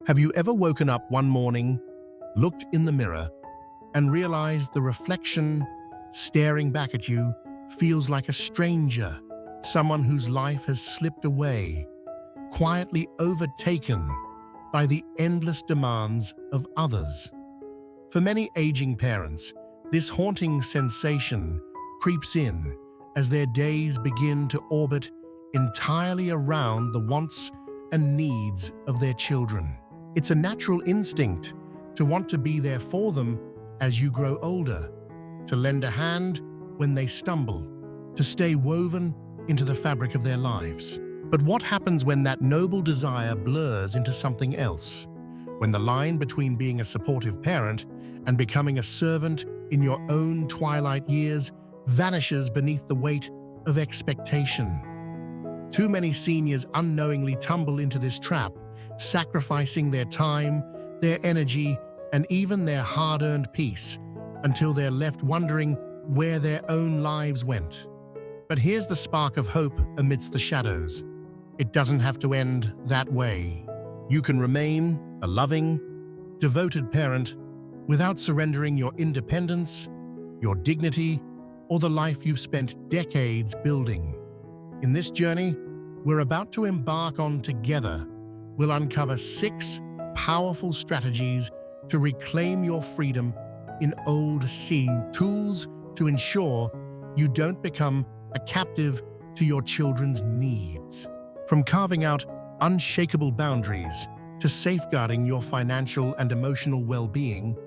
Have you ever woken up one morning, looked in the mirror, and realized the reflection staring back at you feels like a stranger, someone whose life has slipped away, quietly overtaken by the endless demands of others? For many aging parents, this haunting sensation creeps in as their days begin to orbit entirely around the wants and needs of their children. It's a natural instinct to want to be there for them as you grow older, to lend a hand when they stumble, to stay woven into the fabric of their lives. But what happens when that noble desire blurs into something else? When the line between being a supportive parent and becoming a servant in your own twilight years vanishes beneath the weight of expectation? Too many seniors unknowingly tumble into this trap, sacrificing their time, their energy, and even their hard-earned peace until they're left wondering where their own lives went. But here's the spark of hope amidst the shadows. It doesn't have to end that way. You can remain a loving, devoted parent without surrendering your independence, your dignity, or the life you've spent decades building. In this journey we're about to embark on together, we'll uncover 6 powerful strategies to reclaim your freedom in old scene, tools to ensure you don't become a captive to your children's needs. From carving out unshakable boundaries to safeguarding your financial and emotional well-being,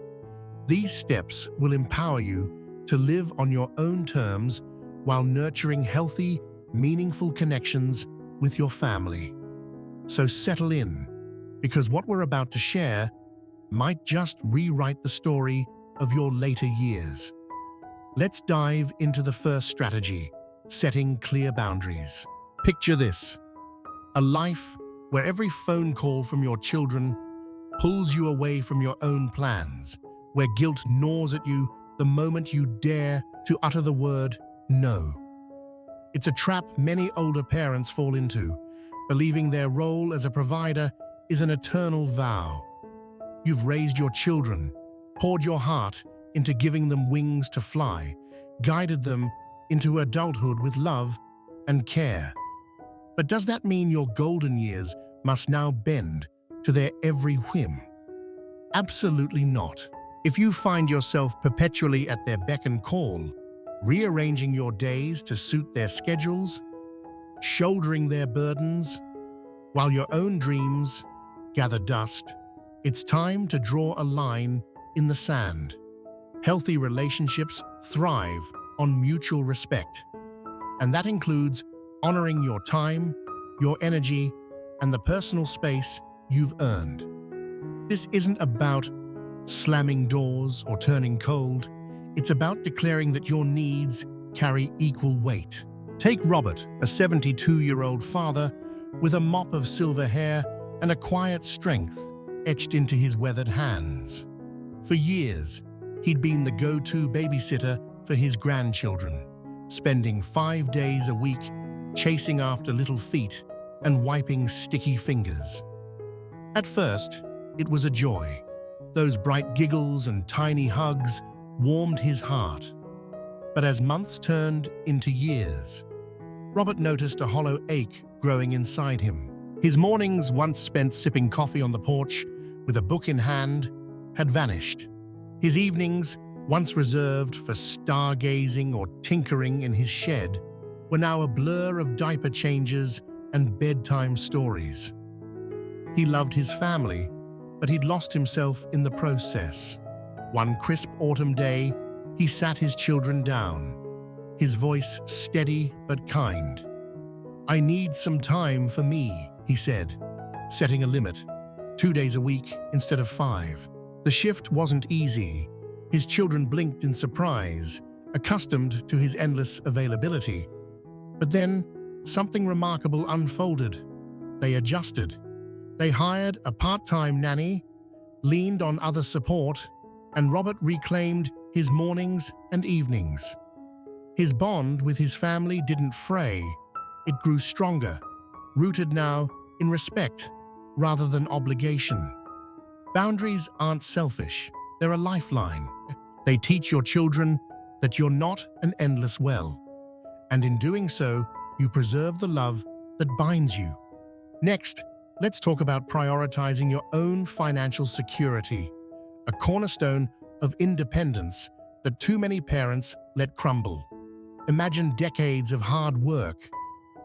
these steps will empower you to live on your own terms while nurturing healthy, meaningful connections with your family. So settle in, because what we're about to share might just rewrite the story of your later years. Let's dive into the first strategy: setting clear boundaries. Picture this: a life where every phone call from your children pulls you away from your own plans, where guilt gnaws at you the moment you dare to utter the word no. It's a trap many older parents fall into, believing their role as a provider is an eternal vow. You've raised your children, poured your heart into giving them wings to fly, guided them into adulthood with love and care. But does that mean your golden years must now bend to their every whim? Absolutely not. If you find yourself perpetually at their beck and call, rearranging your days to suit their schedules, shouldering their burdens, while your own dreams gather dust, it's time to draw a line in the sand. Healthy relationships thrive on mutual respect, and that includes honoring your time, your energy, and the personal space you've earned. This isn't about slamming doors or turning cold. It's about declaring that your needs carry equal weight. Take Robert, a 72-year-old father with a mop of silver hair and a quiet strength etched into his weathered hands. For years, he'd been the go-to babysitter for his grandchildren, spending 5 days a week chasing after little feet and wiping sticky fingers. At first, it was a joy. Those bright giggles and tiny hugs warmed his heart. But as months turned into years, Robert noticed a hollow ache growing inside him. His mornings, once spent sipping coffee on the porch with a book in hand, had vanished. His evenings, once reserved for stargazing or tinkering in his shed, were now a blur of diaper changes and bedtime stories. He loved his family, but he'd lost himself in the process. One crisp autumn day, he sat his children down, his voice steady but kind. "I need some time for me," he said, setting a limit, 2 days a week instead of 5. The shift wasn't easy. His children blinked in surprise, accustomed to his endless availability. But then, something remarkable unfolded. They adjusted. They hired a part-time nanny, leaned on other support, and Robert reclaimed his mornings and evenings. His bond with his family didn't fray. It grew stronger, rooted now in respect rather than obligation. Boundaries aren't selfish, they're a lifeline. They teach your children that you're not an endless well, and in doing so, you preserve the love that binds you. Next, let's talk about prioritizing your own financial security, a cornerstone of independence that too many parents let crumble. Imagine decades of hard work,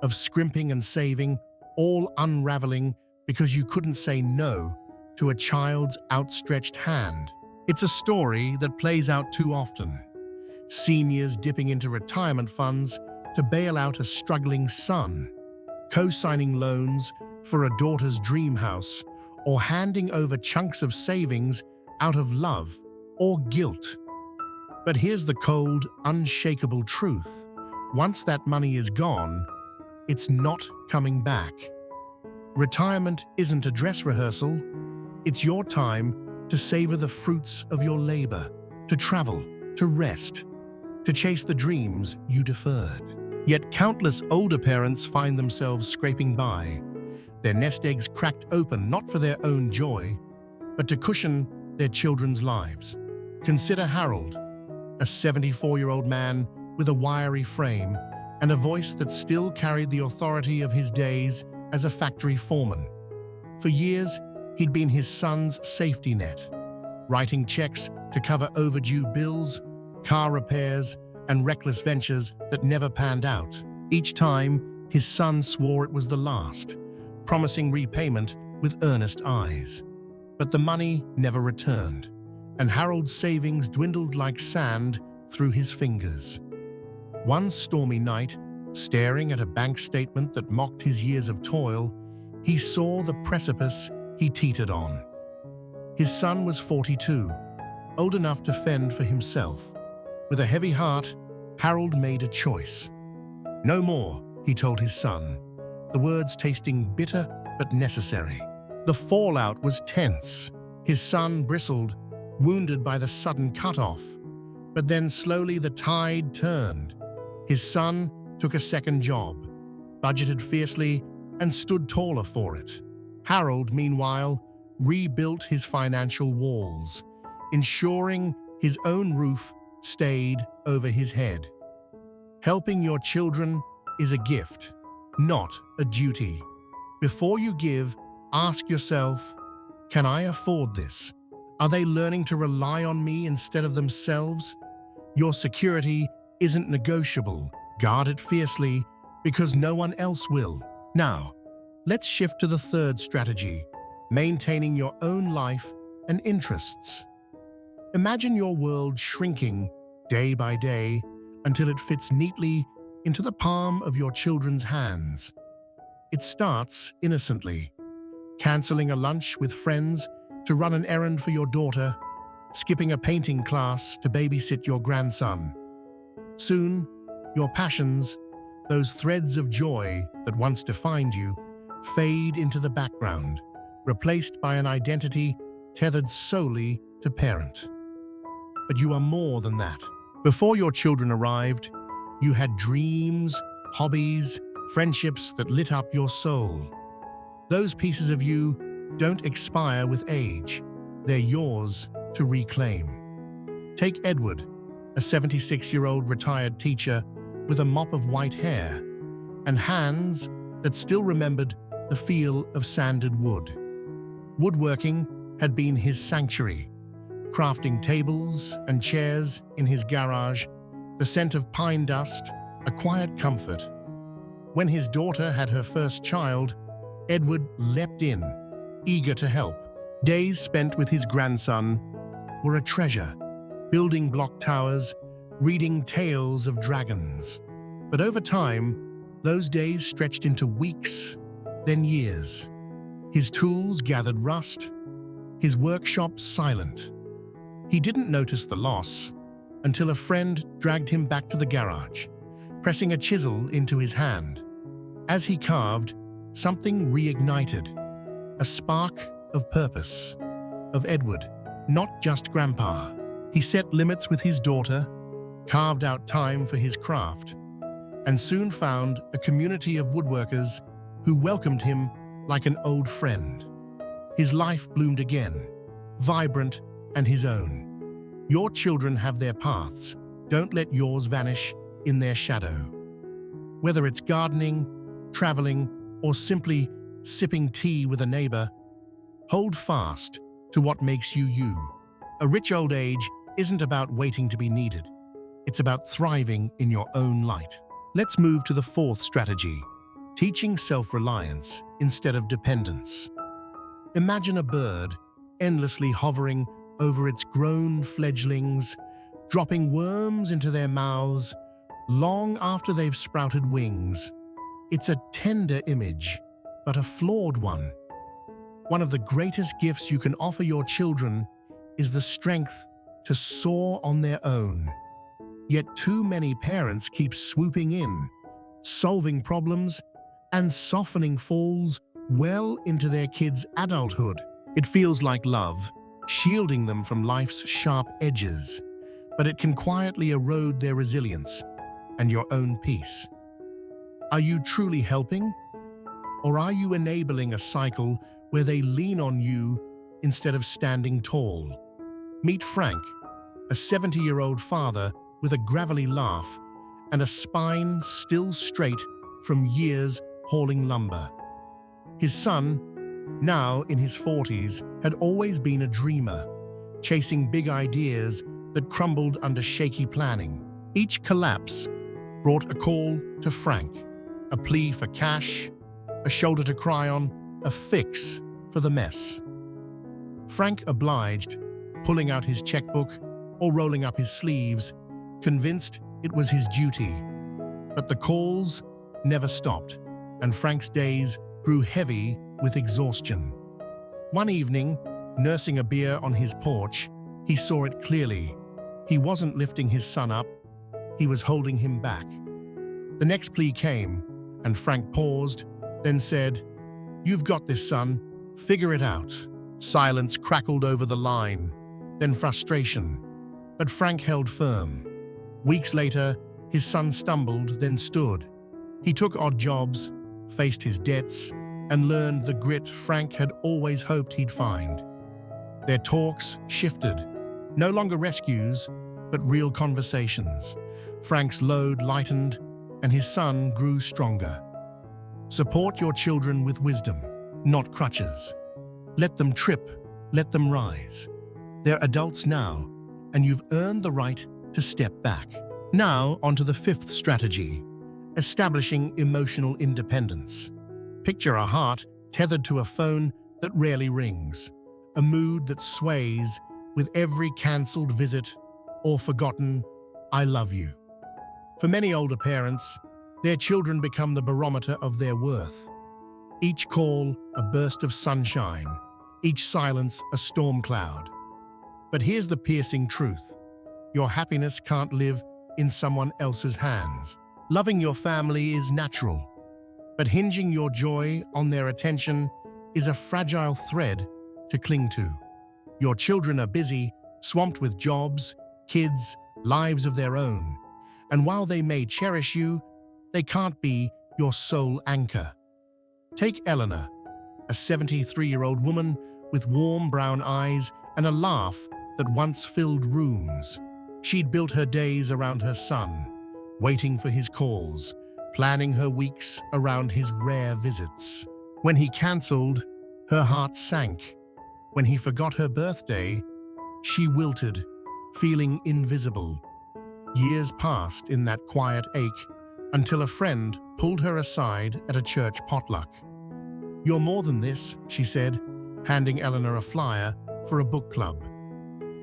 of scrimping and saving, all unraveling because you couldn't say no to a child's outstretched hand. It's a story that plays out too often. Seniors dipping into retirement funds to bail out a struggling son, co-signing loans for a daughter's dream house, or handing over chunks of savings out of love or guilt. But here's the cold, unshakable truth. Once that money is gone, it's not coming back. Retirement isn't a dress rehearsal. It's your time to savor the fruits of your labor, to travel, to rest, to chase the dreams you deferred. Yet countless older parents find themselves scraping by, their nest eggs cracked open not for their own joy, but to cushion their children's lives. Consider Harold, a 74-year-old man with a wiry frame and a voice that still carried the authority of his days as a factory foreman. For years, he'd been his son's safety net, writing checks to cover overdue bills, car repairs, and reckless ventures that never panned out. Each time, his son swore it was the last, promising repayment with earnest eyes. But the money never returned, and Harold's savings dwindled like sand through his fingers. One stormy night, staring at a bank statement that mocked his years of toil, he saw the precipice he teetered on. His son was 42, old enough to fend for himself. With a heavy heart, Harold made a choice. "No more," he told his son, the words tasting bitter but necessary. The fallout was tense. His son bristled, wounded by the sudden cut-off. But then slowly the tide turned. His son took a second job, budgeted fiercely, and stood taller for it. Harold, meanwhile, rebuilt his financial walls, ensuring his own roof stayed over his head. Helping your children is a gift, not a duty. Before you give, ask yourself, can I afford this? Are they learning to rely on me instead of themselves? Your security isn't negotiable. Guard it fiercely because no one else will. Now, let's shift to the third strategy, maintaining your own life and interests. Imagine your world shrinking day by day until it fits neatly into the palm of your children's hands. It starts innocently, canceling a lunch with friends to run an errand for your daughter, skipping a painting class to babysit your grandson. Soon, your passions, those threads of joy that once defined you, fade into the background, replaced by an identity tethered solely to parent. But you are more than that. Before your children arrived, you had dreams, hobbies, friendships that lit up your soul. Those pieces of you don't expire with age. They're yours to reclaim. Take Edward, a 76-year-old retired teacher with a mop of white hair and hands that still remembered the feel of sanded wood. Woodworking had been his sanctuary, crafting tables and chairs in his garage, the scent of pine dust, a quiet comfort. When his daughter had her first child, Edward leapt in, eager to help. Days spent with his grandson were a treasure, building block towers, reading tales of dragons. But over time, those days stretched into weeks, then years. His tools gathered rust, his workshop silent. He didn't notice the loss until a friend dragged him back to the garage, pressing a chisel into his hand. As he carved, something reignited, a spark of purpose, of Edward, not just Grandpa. He set limits with his daughter, carved out time for his craft, and soon found a community of woodworkers who welcomed him like an old friend. His life bloomed again, vibrant, and his own. Your children have their paths. Don't let yours vanish in their shadow. Whether it's gardening, traveling, or simply sipping tea with a neighbor, hold fast to what makes you you. A rich old age isn't about waiting to be needed. It's about thriving in your own light. Let's move to the fourth strategy, teaching self-reliance instead of dependence. Imagine a bird endlessly hovering over its grown fledglings, dropping worms into their mouths long after they've sprouted wings. It's a tender image, but a flawed one. One of the greatest gifts you can offer your children is the strength to soar on their own. Yet too many parents keep swooping in, solving problems, and softening falls well into their kids' adulthood. It feels like love, shielding them from life's sharp edges, but it can quietly erode their resilience and your own peace. Are you truly helping? Or are you enabling a cycle where they lean on you instead of standing tall? Meet Frank, a 70-year-old father with a gravelly laugh and a spine still straight from years hauling lumber. His son, now in his 40s, had always been a dreamer, chasing big ideas that crumbled under shaky planning. Each collapse brought a call to Frank, a plea for cash, a shoulder to cry on, a fix for the mess. Frank obliged, pulling out his checkbook or rolling up his sleeves, convinced it was his duty. But the calls never stopped, and Frank's days grew heavy with exhaustion. One evening, nursing a beer on his porch, he saw it clearly. He wasn't lifting his son up, he was holding him back. The next plea came, and Frank paused, then said, "You've got this, son. Figure it out." Silence crackled over the line, then frustration. But Frank held firm. Weeks later, his son stumbled, then stood. He took odd jobs, faced his debts, and learned the grit Frank had always hoped he'd find. Their talks shifted. No longer rescues, but real conversations. Frank's load lightened, and his son grew stronger. Support your children with wisdom, not crutches. Let them trip, let them rise. They're adults now, and you've earned the right to step back. Now, onto the fifth strategy, establishing emotional independence. Picture a heart tethered to a phone that rarely rings, a mood that sways with every cancelled visit or forgotten "I love you." For many older parents, their children become the barometer of their worth. Each call a burst of sunshine, each silence a storm cloud. But here's the piercing truth. Your happiness can't live in someone else's hands. Loving your family is natural, but hinging your joy on their attention is a fragile thread to cling to. Your children are busy, swamped with jobs, kids, lives of their own, and while they may cherish you, they can't be your sole anchor. Take Eleanor, a 73-year-old woman with warm brown eyes and a laugh that once filled rooms. She'd built her days around her son, waiting for his calls, planning her weeks around his rare visits. When he cancelled, her heart sank. When he forgot her birthday, she wilted, feeling invisible. Years passed in that quiet ache until a friend pulled her aside at a church potluck. "You're more than this," she said, handing Eleanor a flyer for a book club.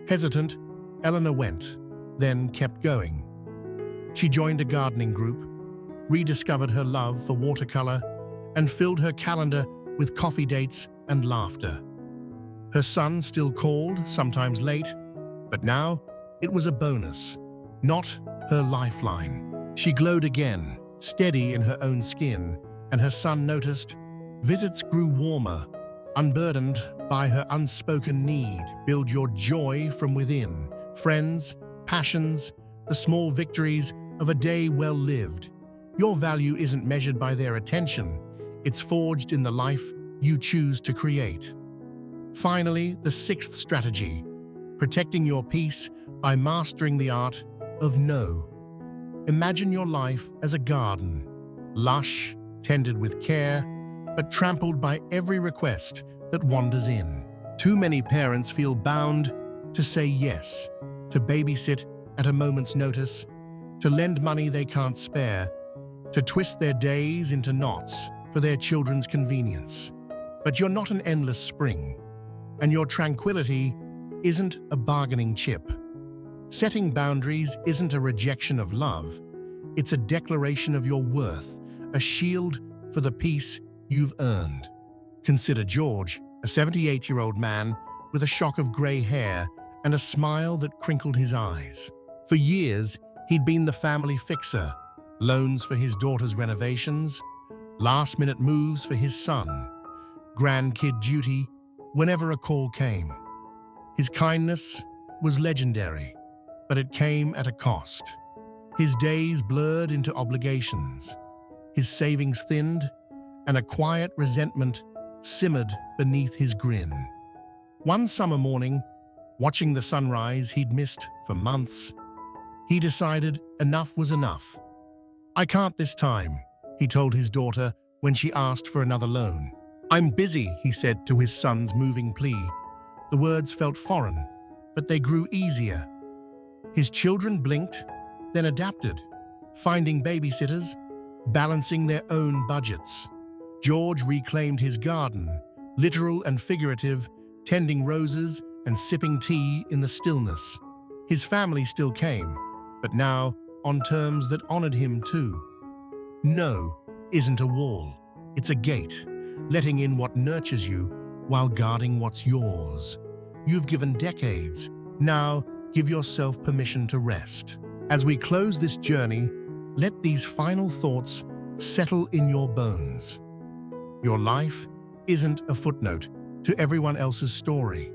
Hesitant, Eleanor went, then kept going. She joined a gardening group, rediscovered her love for watercolor, and filled her calendar with coffee dates and laughter. Her son still called, sometimes late, but now it was a bonus, not her lifeline. She glowed again, steady in her own skin, and her son noticed. Visits grew warmer, unburdened by her unspoken need. Build your joy from within. Friends, passions, the small victories of a day well lived. Your value isn't measured by their attention. It's forged in the life you choose to create. Finally, the sixth strategy, protecting your peace by mastering the art of no. Imagine your life as a garden, lush, tended with care, but trampled by every request that wanders in. Too many parents feel bound to say yes, to babysit at a moment's notice, to lend money they can't spare, to twist their days into knots for their children's convenience. But you're not an endless spring, and your tranquility isn't a bargaining chip. Setting boundaries isn't a rejection of love, it's a declaration of your worth, a shield for the peace you've earned. Consider George, a 78-year-old man with a shock of grey hair and a smile that crinkled his eyes. For years, he'd been the family fixer, loans for his daughter's renovations, last-minute moves for his son, grandkid duty whenever a call came. His kindness was legendary, but it came at a cost. His days blurred into obligations, his savings thinned, and a quiet resentment simmered beneath his grin. One summer morning, watching the sunrise he'd missed for months, he decided enough was enough. "I can't this time," he told his daughter when she asked for another loan. "I'm busy," he said to his son's moving plea. The words felt foreign, but they grew easier. His children blinked, then adapted, finding babysitters, balancing their own budgets. George reclaimed his garden, literal and figurative, tending roses and sipping tea in the stillness. His family still came, but now on terms that honored him too. No isn't a wall, it's a gate, letting in what nurtures you while guarding what's yours. You've given decades, now give yourself permission to rest. As we close this journey, let these final thoughts settle in your bones. Your life isn't a footnote to everyone else's story.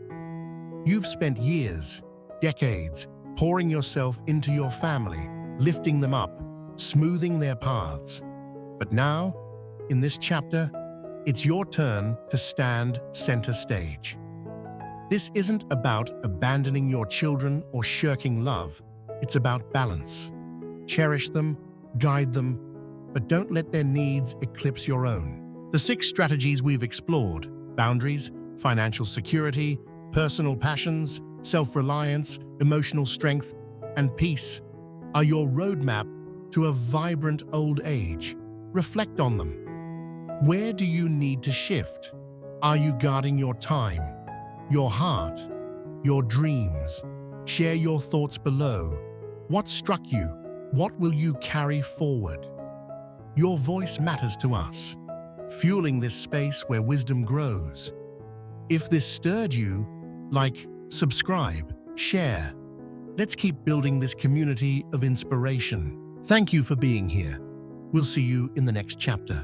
You've spent years, decades, pouring yourself into your family, lifting them up, smoothing their paths. But now, in this chapter, it's your turn to stand center stage. This isn't about abandoning your children or shirking love. It's about balance. Cherish them, guide them, but don't let their needs eclipse your own. The 6 strategies we've explored: boundaries, financial security, personal passions, self-reliance, emotional strength, and peace, are your roadmap to a vibrant old age. Reflect on them. Where do you need to shift? Are you guarding your time, your heart, your dreams? Share your thoughts below. What struck you? What will you carry forward? Your voice matters to us, fueling this space where wisdom grows. If this stirred you, like, subscribe, share. Let's keep building this community of inspiration. Thank you for being here. We'll see you in the next chapter.